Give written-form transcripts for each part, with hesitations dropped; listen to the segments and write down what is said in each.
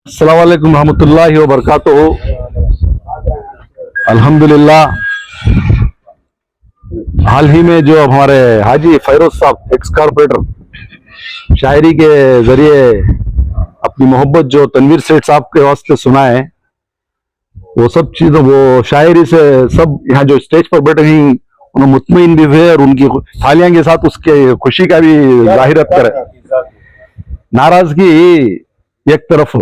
अस्सलाम वालेकुम रहमतुल्लाहि व बरकातुहू। अल्हम्दुलिल्लाह, हाल ही में जो हमारे हाजी फैरोज साहब एक्स कारपोरेटर शायरी के जरिए अपनी मोहब्बत जो तनवीर सेठ साहब के वास्ते सुनाए, वो सब चीज वो शायरी से सब यहाँ जो स्टेज पर बैठे हैं उन्हें मुतमईन भी हुए और उनकी थालियां के साथ उसके खुशी का भी जाहिरत करे। नाराजगी एक तरफ,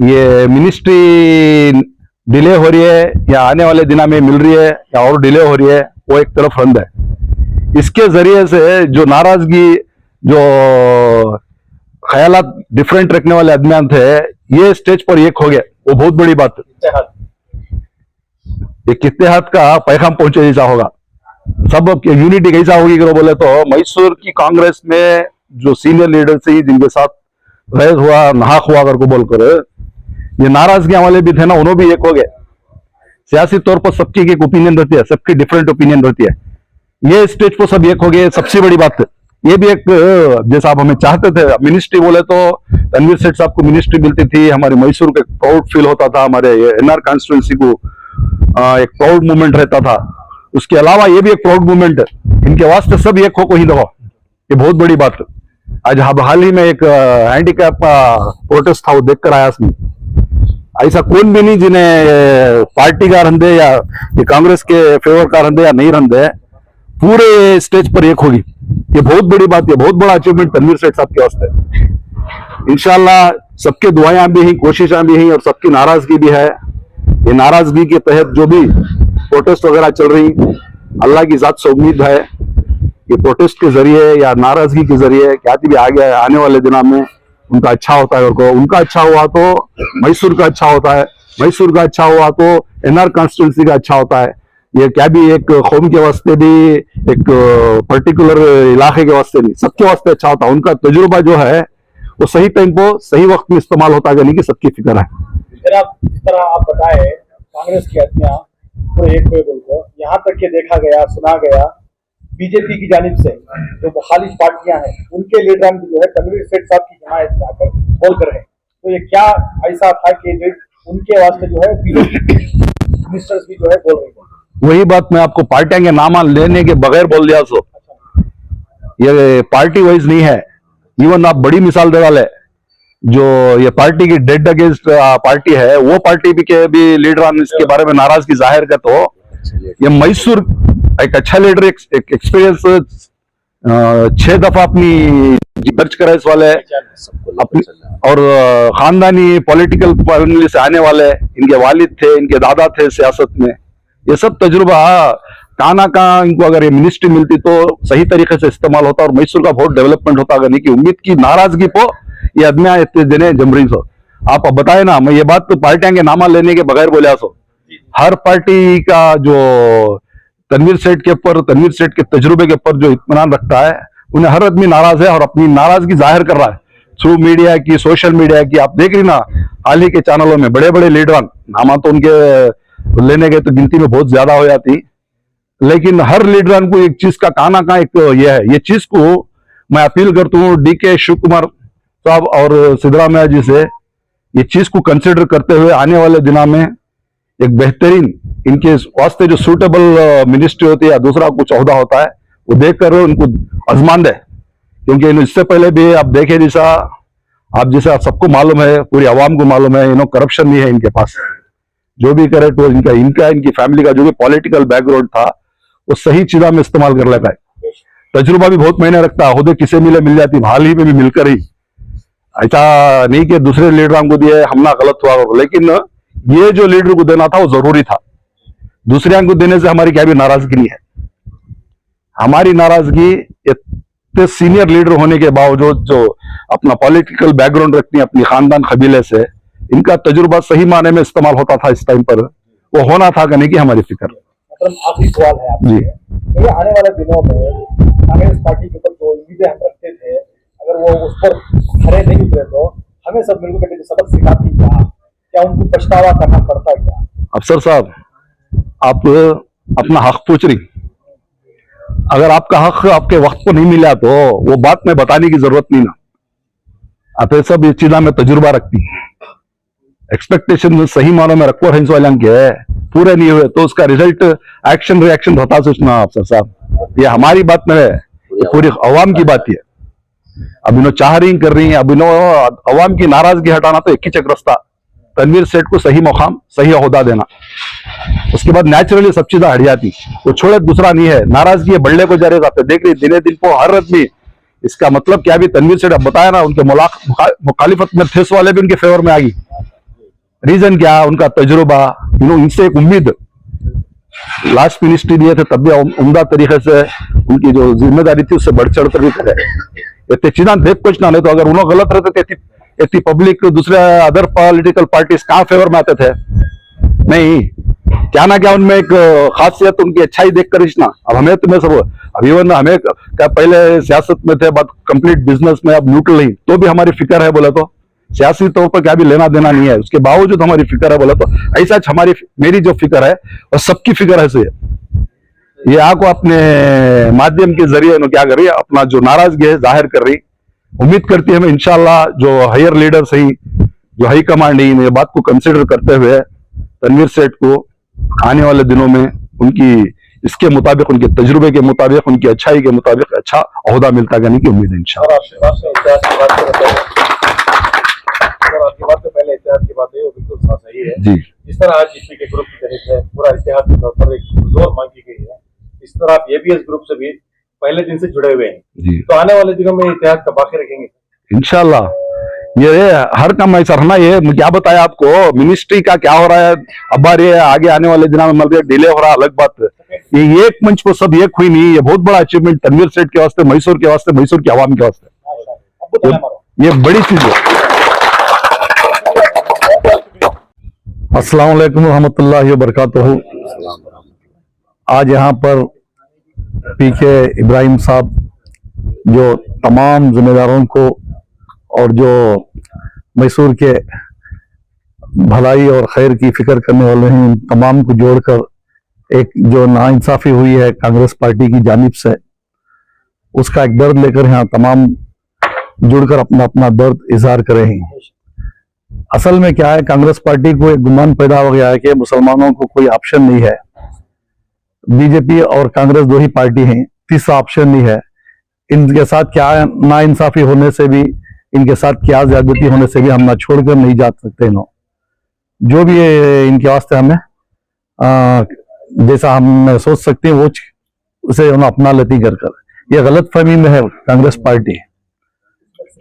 ये मिनिस्ट्री डिले हो रही है या आने वाले दिनों में मिल रही है या और डिले हो रही है, वो एक तरफ रंद है। इसके जरिए से जो नाराजगी, जो ख्यालात डिफरेंट रखने वाले अदमियान थे, ये स्टेज पर एक हो गया, वो बहुत बड़ी बात है। एक इत्तेहाद का पैगाम पहुंचे जैसा होगा, सब यूनिटी कैसा होगी कि बोले तो मैसूर की कांग्रेस में जो सीनियर लीडर थी जिनके साथ बहस हुआ, नहाक हुआ अगर को बोलकर, ये नाराजगी वाले भी थे ना, उन्होंने भी एक हो गए। सियासी तौर पर सबकी एक ओपिनियन रहती है, सबकी डिफरेंट ओपिनियन रहती है, ये स्टेज पर सब एक हो गए, सबसे बड़ी बात है। ये भी एक जैसा आप हमें चाहते थे मिनिस्ट्री बोले तो तनवीर सेठ साहब को मिनिस्ट्री मिलती थी, हमारे मैसूर को प्राउड फील होता था, हमारे एनआर कॉन्स्टिट्यूंसी को एक प्राउड मूवमेंट रहता था। उसके अलावा ये भी एक प्राउड मूवमेंट है, इनके वास्ते सब एक हो कोई दफा, ये बहुत बड़ी बात है। आज हाल ही में एक हैंडीकैप प्रोटेस्ट था, वो देखकर आया इसमें। ऐसा कौन भी नहीं जिन्हें पार्टी का रंदे या ये कांग्रेस के फेवर का रंदे या नहीं रंदे, पूरे स्टेज पर एक होगी। ये बहुत बड़ी बात है, बहुत बड़ा अचीवमेंट तनवीर सेठ साहब के वास्ते। इंशाल्लाह सबके दुआएं भी हैं, कोशिशें भी हैं और सबकी नाराजगी भी है। ये नाराजगी के तहत जो भी प्रोटेस्ट वगैरह चल रही, अल्लाह की जात से उम्मीद है ये प्रोटेस्ट के जरिए या नाराजगी के जरिए क्या भी आगे आने वाले दिनों में उनका अच्छा होता है। और उनका अच्छा हुआ तो मैसूर का अच्छा होता है, मैसूर का अच्छा हुआ तो एनआर कॉन्स्टिट्यूंसी का अच्छा होता है। ये क्या भी एक कौम के वास्ते भी, एक पर्टिकुलर इलाके के वास्ते नहीं, सबके वास्ते अच्छा होता है। उनका तजुर्बा जो है वो सही टाइम को सही वक्त में इस्तेमाल होता है, नहीं कि सबकी फिक्र है। जिस तरह आप बताए कांग्रेस की आदमियां पूरे एक हुए, बोलकर यहाँ तक के देखा गया, सुना गया बीजेपी की जानिब से जो मुखालिफ पार्टियां हैं उनके लीडर भी जो है तनवीर सेठ साहब की हिमायत में आकर बोल कर रहे हैं। तो ये क्या ऐसा था कि उनके वास्ते जो है बीजेपी मिनिस्टर्स भी जो है बोल रहे हैं? वही बात मैं आपको पार्टियां के नाम लेने के बगैर बोल दिया। सो ये पार्टी वाइज नहीं है। इवन आप बड़ी मिसाल दे वाले जो ये पार्टी की डेड अगेंस्ट पार्टी है, वो पार्टी भी के भी लीडर इसके बारे में नाराजगी जाहिर कर, तो ये मैसूर एक अच्छा लीडर, एक एक्सपीरियंस 6 दफा अपनी दर्ज करा इस वाले अपनी, और खानदानी पॉलिटिकल फैमिली से आने वाले, इनके वालिद थे, इनके दादा थे सियासत में। ये सब तजुर्बा कहाँ ना कहाँ इनको अगर ये मिनिस्ट्री मिलती तो सही तरीके से इस्तेमाल होता और मैसूर का बहुत डेवलपमेंट होता। अगर नहीं की उम्मीद की नाराजगी को ये आदमियां इतने देने जमरी सो आप बताए ना, मैं ये बात तो पार्टियां के नामा लेने के बगैर बोलिया सो, हर पार्टी का जो तनवीर सेठ के ऊपर, तनवीर सेठ के तजुर्बे के ऊपर जो इत्मीनान रखता है, उन्हें हर आदमी नाराज है और अपनी नाराजगी जाहिर कर रहा है थ्रू मीडिया की, सोशल मीडिया की। आप देख रही ना हाल ही के चैनलों में बड़े बड़े लीडर, नामा तो उनके लेने गए तो गिनती में बहुत ज्यादा हो जाती, लेकिन हर लीडर को एक चीज का कहाँ ना कहाँ एक ये है। ये चीज को मैं अपील करता हूँ DK शिव कुमार साहब और सिद्धरामैया जी से, ये चीज को कंसिडर करते हुए आने वाले दिनों में एक बेहतरीन इनके वास्ते जो सूटेबल मिनिस्ट्री होती है या दूसरा कुछ ओहदा होता है, वो देख कर उनको आजमान दे। क्योंकि इससे पहले भी आप देखे जैसा, आप जैसा सबको मालूम है, पूरी आवाम को मालूम है, करप्शन नहीं है इनके पास। जो भी करे तो इनकी फैमिली का जो भी पॉलिटिकल बैकग्राउंड था वो सही चीजा में इस्तेमाल कर लेता है। तजुर्बा भी बहुत महीने रखता है, खुद किसे मिल जाती, हाल ही में भी मिलकर ही। ऐसा नहीं कि दूसरे लीडरों को दिए हमला गलत हुआ, लेकिन ये जो लीडर को देना था वो जरूरी था। दूसरे को देने से हमारी क्या भी नाराजगी नहीं है। हमारी नाराजगी इतने सीनियर लीडर होने के बावजूद जो अपना पॉलिटिकल बैकग्राउंड रखती है अपनी खानदान कबीले से, इनका तजुर्बा सही माने में इस्तेमाल होता था इस टाइम पर, वो होना था कि नहीं कि हमारी फिक्र। मतलब आखिरी सवाल है आपसे, तो आने वाले दिनों में कांग्रेस पार्टी के ऊपर जो उम्मीदें हम रखते थे, अगर वो उस पर खड़े नहीं उतरे तो हमें सब मिलकर सबक सिखाती क्या उनको पछतावा करना पड़ता है क्या? अफसर साहब, आप अपना हक पूछ रही, अगर आपका हक आपके वक्त को नहीं मिला तो वो बात में बताने की जरूरत नहीं ना। आप ये सब ये चीजा में तजुर्बा रखती, एक्सपेक्टेशन सही मानों में रखो हंस वाले के पूरे नहीं हुए तो उसका रिजल्ट एक्शन रिएक्शन बता सोचना अफसर साहब। ये हमारी बात में है, ये पूरी अवाम की बात है। अब इन्हों चाह रही कर रही है, अब इन्हों अवाम की नाराजगी हटाना तो एक ही चक रास्ता, तनवीर सेठ को सही मकाम सही ओहदा देना, उसके बाद नेचुरली सब चीजें हट जाती। वो छोड़े दूसरा नहीं है, नाराजगी बढ़ने को जा रहे जाते देख रही दिने दिन को हर आदमी। इसका मतलब क्या भी तनवीर सेठ अब बताया ना, उनके मुखालिफत में फेस वाले भी उनके फेवर में आ गई। रीजन क्या, उनका तजुर्बा, इनसे एक उम्मीद लास्ट मिनिस्ट्री दिए थे तब भी उम्दा तरीके से उनकी जो जिम्मेदारी थी उससे बढ़ चढ़ कर भी करे। इतने चीजा देख कुछ ना, नहीं तो अगर उन्होंने गलत रहते थे इतनी पब्लिक दूसरे अदर पॉलिटिकल पार्टीज कहाँ फेवर में आते थे? नहीं, क्या ना क्या उनमें एक खासियत उनकी अच्छाई देख कर ना। अब हमें तुम्हें सब अब इवन हमें क्या पहले सियासत में थे, बात कंप्लीट बिजनेस में, अब न्यूट्रल नहीं तो भी हमारी फिक्र है बोले तो, सियासी तौर पर क्या भी लेना देना नहीं है, उसके बावजूद हमारी फिक्र है बोले तो ऐसा हमारी मेरी जो फिक्र है और सबकी फिक्र है से ये आपको अपने माध्यम के जरिए क्या कर रही है, अपना जो नाराजगी है जाहिर कर रही। उम्मीद करती है हमें इंशाल्लाह जो हायर लीडर सही, जो हाई कमांड है, ये बात को कंसिडर करते हुए तनवीर सेठ को आने वाले दिनों में उनकी इसके मुताबिक, उनके तजुर्बे के मुताबिक, उनकी अच्छाई के मुताबिक अच्छा ओहदा मिलता करने की उम्मीद है इंशाल्लाह। आपकी बात तो पहले इतिहाद की बात है, वो बिल्कुल सही है जी। जिस तरह आज जीपी के ग्रुप की तरफ से पूरा इतिहाद के तौर पर एक जोर मांगी गई है, इस तरह आप एबीएस ग्रुप से भी पहले दिन से जुड़े हुए हैं जी। तो आने वाले दिनों में इतिहाद का बाकी रखेंगे इंशाल्लाह। ये हर काम ऐसा रहना, ये क्या बताया आपको मिनिस्ट्री का क्या हो रहा है, अब ये आगे आने वाले दिनों में मतलब डिले हो रहा है अलग बात है। ये एक मंच को सब एक हुई नहीं, ये बहुत बड़ा अचीवमेंट तनवीर सेठ के वास्ते, मैसूर के वास्ते, मैसूर की आवाम के वास्ते ये बड़ी चीज है। अस्सलाम वालेकुम रहमतुल्लाहि व बरकातहू। आज यहाँ पर पीके इब्राहिम साहब जो तमाम जिम्मेदारों को और जो मैसूर के भलाई और खैर की फिक्र करने वाले हैं, उन तमाम को जोड़कर एक जो नाइंसाफी हुई है कांग्रेस पार्टी की जानिब से, उसका एक दर्द लेकर यहाँ तमाम जुड़कर अपना अपना दर्द इजहार करे हैं। असल में क्या है, कांग्रेस पार्टी को एक गुमान पैदा हो गया है कि मुसलमानों को कोई ऑप्शन नहीं है, बीजेपी और कांग्रेस दो ही पार्टी हैं, तीसरा ऑप्शन नहीं है। इनके साथ क्या नाइंसाफी होने से भी, इनके साथ क्या ज्यादती होने से भी हम ना छोड़कर नहीं जा सकते। जो भी इनके वास्ते हमें जैसा हम सोच सकते हैं वो उसे अपना लेती कर कर। ये गलत फहमी में है कांग्रेस पार्टी।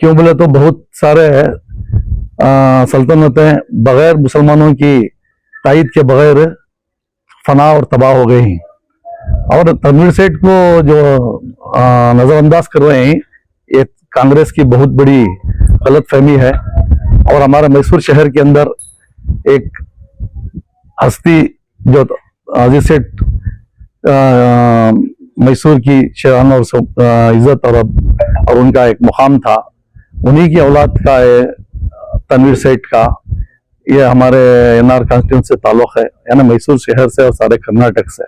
क्यों बोले तो बहुत सारे सल्तनतें बगैर मुसलमानों की तायद के बगैर फना और तबाह हो गई हैं, और तनवीर सेठ को जो नजरअंदाज कर रहे हैं, ये कांग्रेस की बहुत बड़ी गलत फहमी है। और हमारे मैसूर शहर के अंदर एक हस्ती जो अजीज सेठ मैसूर की शान और इज्जत और उनका एक मुकाम था, उन्हीं की औलाद का है तनवीर सेठ का। ये हमारे एनआर कॉन्स्टिट्यूंसी से ताल्लुक है, यानी मैसूर शहर से और सारे कर्नाटक से।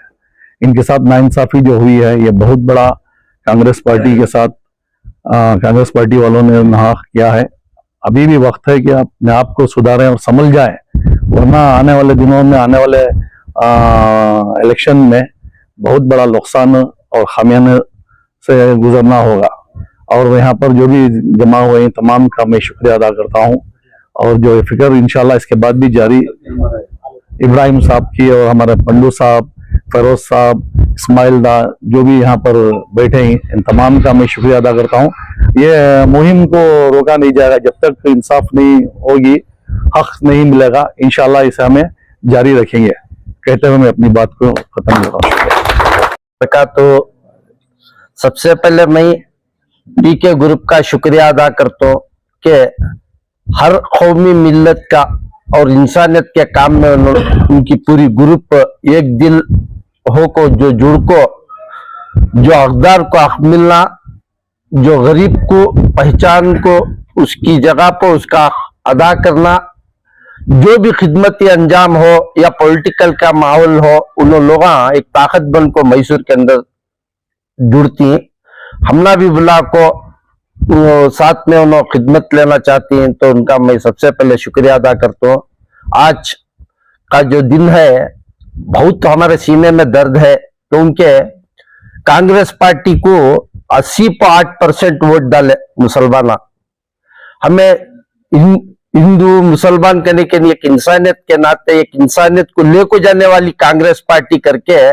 इनके साथ नाइंसाफी जो हुई है, ये बहुत बड़ा कांग्रेस पार्टी के साथ कांग्रेस पार्टी वालों ने नाहक किया है। अभी भी वक्त है कि अपने आप को सुधारें और संभल जाए, वरना आने वाले दिनों में, आने वाले इलेक्शन में बहुत बड़ा नुकसान और खामियाने से गुजरना होगा। और यहाँ पर जो भी जमा हुए हैं तमाम का मैं शुक्रिया अदा करता हूँ, और जो फिक्र इंशाल्लाह इसके बाद भी जारी इब्राहिम साहब की और हमारे पंडू साहब, फरोज साहब, इस्माइल दा, जो भी यहाँ पर बैठे हैं, इन तमाम का मैं शुक्रिया अदा करता हूँ। ये मुहिम को रोका नहीं जाएगा जब तक इंसाफ नहीं होगी, हक नहीं मिलेगा। इंशाल्लाह इसे हमें जारी रखेंगे। कहते हुए मैं अपनी बात को खत्म कर रहा हूँ। तो सबसे पहले मैं पीके ग्रुप का शुक्रिया अदा करता हूँ कि हर कौमी मिल्लत का और इंसानियत के काम में उनकी पूरी ग्रुप एक दिल हो को, जो जुड़ को, जो हकदार को हक मिलना, जो गरीब को पहचान को उसकी जगह पर उसका अदा करना, जो भी खिदमती अंजाम हो या पॉलिटिकल का माहौल हो, उन लोग एक ताकत बन को मैसूर के अंदर जुड़ती हैं। हमना भी बुला को साथ में उन्होंने खिदमत लेना चाहती हैं, तो उनका मैं सबसे पहले शुक्रिया अदा करता हूँ। आज का जो दिन है बहुत हमारे सीने में दर्द है, क्योंकि कांग्रेस पार्टी को 80.8% वोट डाले मुसलमान। हमें हिंदू मुसलमान कहने के लिए एक इंसानियत के नाते, एक इंसानियत को लेको जाने वाली कांग्रेस पार्टी करके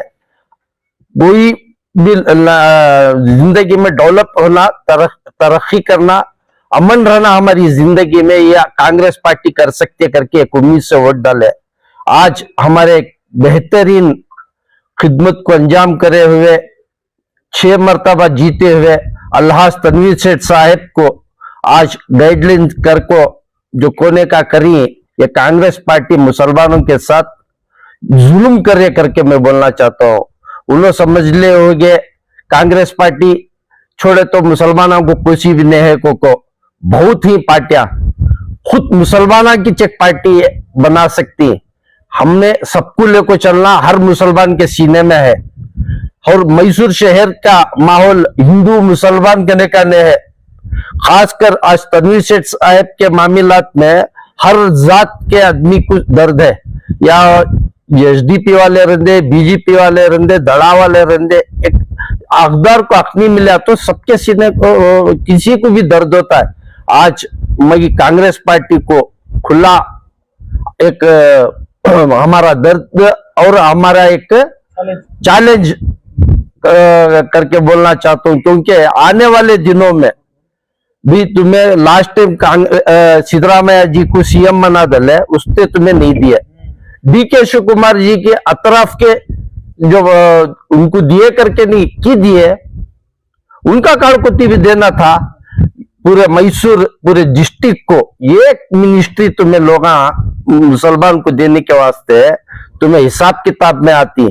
कोई भी जिंदगी में डेवलप होना, तरक्की करना, अमन रहना हमारी जिंदगी में यह कांग्रेस पार्टी कर सकती है करके एक उम्मीद से वोट डाले। आज हमारे बेहतरीन खिदमत को अंजाम करे हुए 6 मरतबा जीते हुए अल्हाज तनवीर सेठ साहब को आज गाइडलाइन कर को जो कोने का करी, ये कांग्रेस पार्टी मुसलमानों के साथ जुल्म करे करके मैं बोलना चाहता हूं। उन्होंने समझ ले होंगे कांग्रेस पार्टी छोड़े तो मुसलमानों को कुछ भी नहीं है को बहुत ही पार्टियां खुद मुसलमानों की चेक पार्टी बना सकती। हमने सबको लेको चलना हर मुसलमान के सीने में है, और मैसूर शहर का माहौल हिंदू मुसलमान कहने का नहीं है। खासकर आज तनवीर सेठ साहब के मामलात में हर जात के आदमी को दर्द है, या एसडीपी वाले रंदे, बीजेपी वाले रंदे, दड़ा वाले रंदे, एक अखबार को हक नहीं मिला तो सबके सीने को किसी को भी दर्द होता है। आज मैं कांग्रेस पार्टी को खुला एक हमारा दर्द और हमारा एक चैलेंज करके बोलना चाहता हूं, क्योंकि आने वाले दिनों में भी तुम्हें लास्ट टाइम सिद्धरामैया जी को सीएम बना दल है, उसने तुम्हें नहीं दिया। डीके शिव कुमार जी के अतराफ के जो उनको दिए करके नहीं की दिए, उनका काड़कुती भी देना था। पूरे मैसूर पूरे डिस्ट्रिक्ट को एक मिनिस्ट्री तुम्हें लोग मुसलमान को देने के वास्ते तुम्हें हिसाब किताब में आती।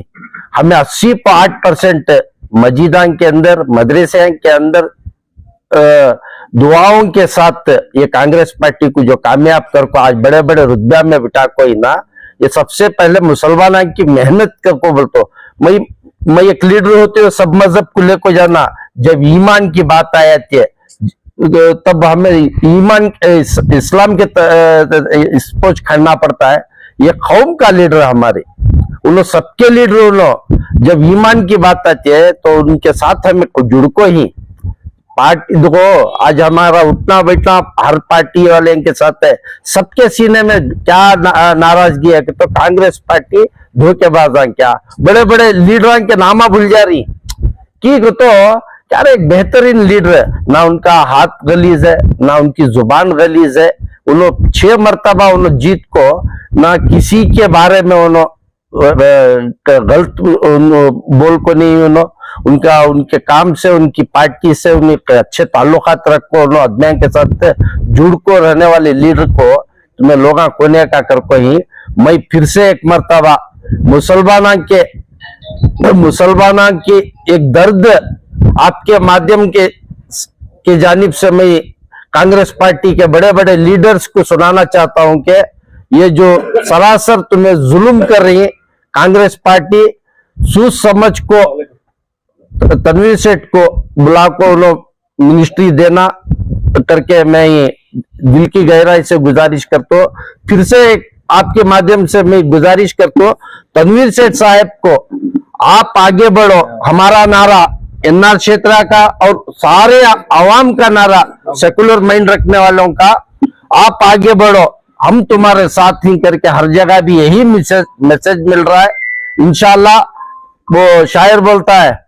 हमें 80.8% मस्जिदां के अंदर, मदरसे के अंदर दुआओं के साथ ये कांग्रेस पार्टी को जो कामयाब कर को आज बड़े बड़े रुतबा में बिठा कोई ना, ये सबसे पहले मुसलमानों की मेहनत कर को बोलतो। मैं एक लीडर होते हुए सब मजहब को लेको जाना, जब ईमान की बात आ जाती है तब हमें ईमान इस्लाम के स्पोच खड़ना पड़ता है। ये कौम का लीडर हमारे, उन्होंने सबके लीडर उन्होंने जब ईमान की बात आती है तो उनके साथ हमें जुड़ को ही पार्टी देखो। आज हमारा उठना बैठना हर पार्टी वाले के साथ है, सबके सीने में क्या नाराजगी है कि तो कांग्रेस पार्टी धोखेबाज क्या बड़े बड़े लीडरों के नामा भूल जा रही की तो यार एक बेहतरीन लीडर है ना, उनका हाथ गलीज है ना उनकी जुबान गलीज है। उन्होंने 6 मरतबा उन्होंने जीत को ना किसी के बारे में उन्होंने गलत बोल को नहीं, उन्होंने उनका उनके काम से उनकी पार्टी से उनके अच्छे ताल्लुकात रखो, उन्होंने आदमियों के साथ जुड़ को रहने वाले लीडर को तुम्हें लोग कोने का कर को ही मैं फिर से एक मरतबा मुसलमाना के एक दर्द आपके माध्यम के जानिब से मैं कांग्रेस पार्टी के बड़े बड़े लीडर्स को सुनाना चाहता हूं कि ये जो सरासर तुम्हें जुल्म कर रही है कांग्रेस पार्टी, सोच समझ को तनवीर सेठ को बुला को मिनिस्ट्री देना करके मैं ये दिल की गहराई से गुजारिश करता हूं। फिर से एक आपके माध्यम से मैं गुजारिश करता हूं, तनवीर सेठ साहब को आप आगे बढ़ो। हमारा नारा एनआर क्षेत्र का और सारे आवाम का नारा, सेकुलर माइंड रखने वालों का, आप आगे बढ़ो, हम तुम्हारे साथ ही करके हर जगह भी यही मैसेज मिल रहा है। इंशाल्लाह वो शायर बोलता है,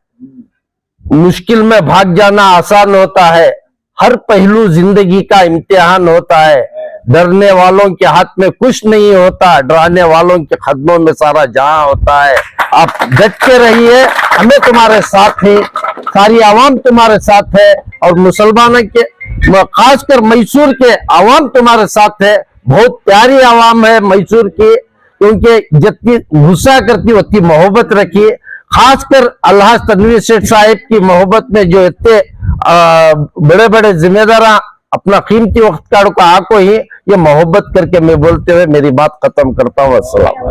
मुश्किल में भाग जाना आसान होता है, हर पहलू जिंदगी का इम्तिहान होता है, डरने वालों के हाथ में कुछ नहीं होता, डराने वालों के कदमों में सारा जहां होता है। आप डट के रहिए, हमें तुम्हारे साथ है, सारी आवाम तुम्हारे साथ है, और मुसलमानों के खासकर मैसूर के आवाम तुम्हारे साथ है। बहुत प्यारी आवाम है मैसूर की, क्योंकि जितनी गुस्सा करती उतनी मोहब्बत रखी। खासकर अल्हाज तनवीर सेठ साहब की मोहब्बत में जो इतने बड़े बड़े जिम्मेदार अपना कीमती वक्त काढ़ को आको ही ये मोहब्बत करके मैं बोलते हुए मेरी बात खत्म करता हूँ। अस्सलाम।